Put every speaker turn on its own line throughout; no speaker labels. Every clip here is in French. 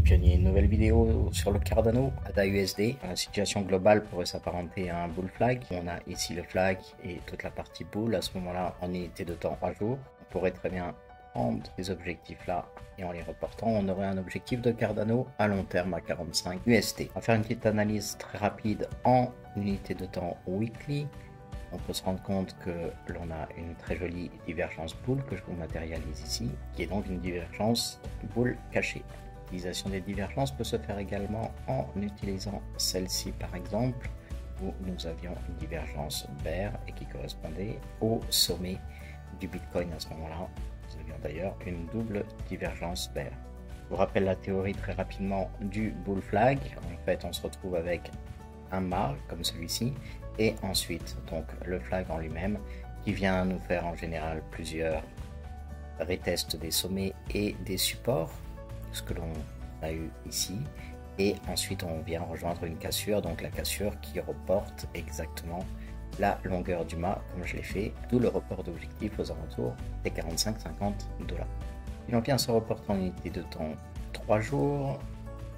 Pionnier, une nouvelle vidéo sur le Cardano ADA USD. La situation globale pourrait s'apparenter à un bull flag. On a ici le flag et toute la partie bull. À ce moment-là, en unité de temps 3 jours, on pourrait très bien prendre ces objectifs là et en les reportant, on aurait un objectif de Cardano à long terme à 45 USD. On va faire une petite analyse très rapide en unité de temps weekly. On peut se rendre compte que l'on a une très jolie divergence bull que je vous matérialise ici, qui est donc une divergence bull cachée. L'utilisation des divergences peut se faire également en utilisant celle-ci par exemple, où nous avions une divergence bear et qui correspondait au sommet du Bitcoin à ce moment-là. Nous avions d'ailleurs une double divergence bear. Je vous rappelle la théorie très rapidement du bull flag. En fait, on se retrouve avec un mât comme celui-ci et ensuite donc le flag en lui-même qui vient nous faire en général plusieurs retests des sommets et des supports, ce que l'on a eu ici, et ensuite on vient rejoindre une cassure, donc la cassure qui reporte exactement la longueur du mât comme je l'ai fait, d'où le report d'objectif aux alentours des 45-50 $. Si l'on vient se reporter en unité de temps 3 jours,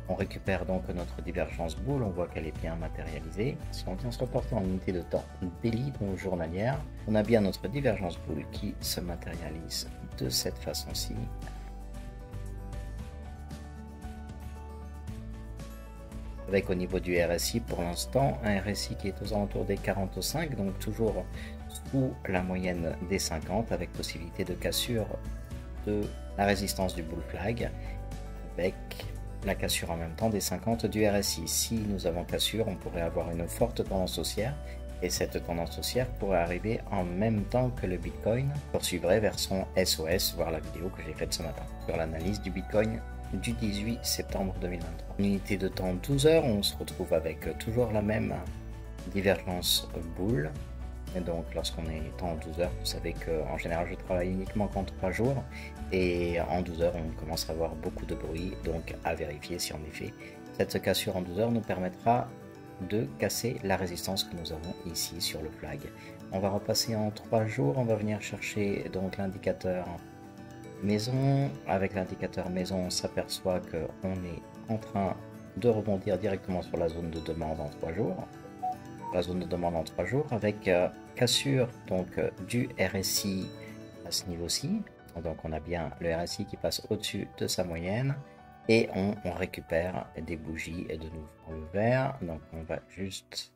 on récupère donc notre divergence bull, on voit qu'elle est bien matérialisée. Si on vient se reporter en unité de temps daily, donc journalière, on a bien notre divergence bull qui se matérialise de cette façon-ci. Avec au niveau du RSI pour l'instant, un RSI qui est aux alentours des 45, donc toujours sous la moyenne des 50, avec possibilité de cassure de la résistance du bull flag, avec la cassure en même temps des 50 du RSI. Si nous avons cassure, on pourrait avoir une forte tendance haussière et cette tendance haussière pourrait arriver en même temps que le Bitcoin poursuivrait vers son SOS, voir la vidéo que j'ai faite ce matin sur l'analyse du Bitcoin du 18 septembre 2023. En unité de temps 12 heures, on se retrouve avec toujours la même divergence bull. Et donc lorsqu'on est en 12 heures, vous savez qu'en général je travaille uniquement qu'en 3 jours et en 12 heures on commence à avoir beaucoup de bruit, donc à vérifier si en effet cette cassure en 12 heures nous permettra de casser la résistance que nous avons ici sur le flag. On va repasser en 3 jours, on va venir chercher donc l'indicateur maison. Avec l'indicateur maison, on s'aperçoit qu'on est en train de rebondir directement sur la zone de demande en 3 jours. La zone de demande en 3 jours avec cassure donc du RSI à ce niveau-ci. Donc on a bien le RSI qui passe au-dessus de sa moyenne et on récupère des bougies de nouveau vert. Donc on va juste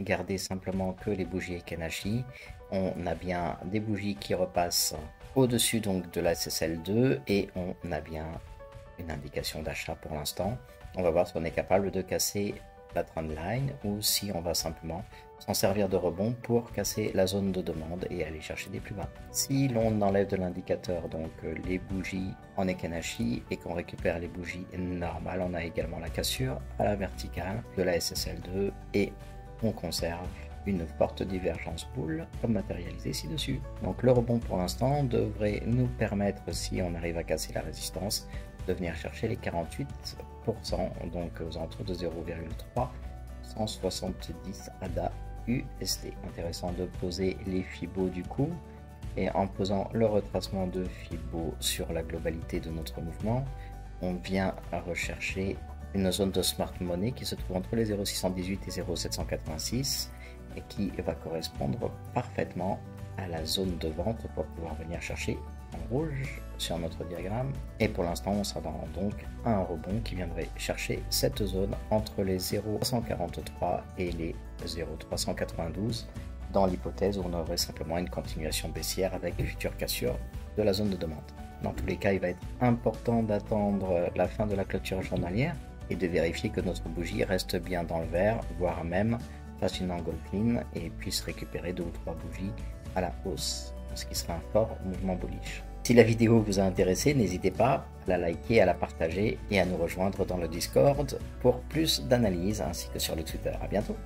garder simplement que les bougies Kenashi. On a bien des bougies qui repassent au-dessus donc de la SSL2 et on a bien une indication d'achat pour l'instant. On va voir si on est capable de casser la trendline ou si on va simplement s'en servir de rebond pour casser la zone de demande et aller chercher des plus bas. Si l'on enlève de l'indicateur donc les bougies en Ekenashi et qu'on récupère les bougies normales, on a également la cassure à la verticale de la SSL2 et on conserve une forte divergence bull comme matérialisée ci-dessus. Donc le rebond pour l'instant devrait nous permettre, si on arrive à casser la résistance, de venir chercher les 48%, donc aux alentours de 0,370 ADA USD. Intéressant de poser les Fibo du coup, et en posant le retracement de Fibo sur la globalité de notre mouvement, on vient à rechercher une zone de smart money qui se trouve entre les 0,618 et 0,786 et qui va correspondre parfaitement à la zone de vente pour pouvoir venir chercher en rouge sur notre diagramme. Et pour l'instant on s'attend donc à un rebond qui viendrait chercher cette zone entre les 0,343 et les 0,392 dans l'hypothèse où on aurait simplement une continuation baissière avec une future cassure de la zone de demande. Dans tous les cas, il va être important d'attendre la fin de la clôture journalière et de vérifier que notre bougie reste bien dans le vert, voire même fasse une engulfing et puisse récupérer 2 ou 3 bougies à la hausse, ce qui sera un fort mouvement bullish. Si la vidéo vous a intéressé, n'hésitez pas à la liker, à la partager et à nous rejoindre dans le Discord pour plus d'analyses ainsi que sur le Twitter. À bientôt.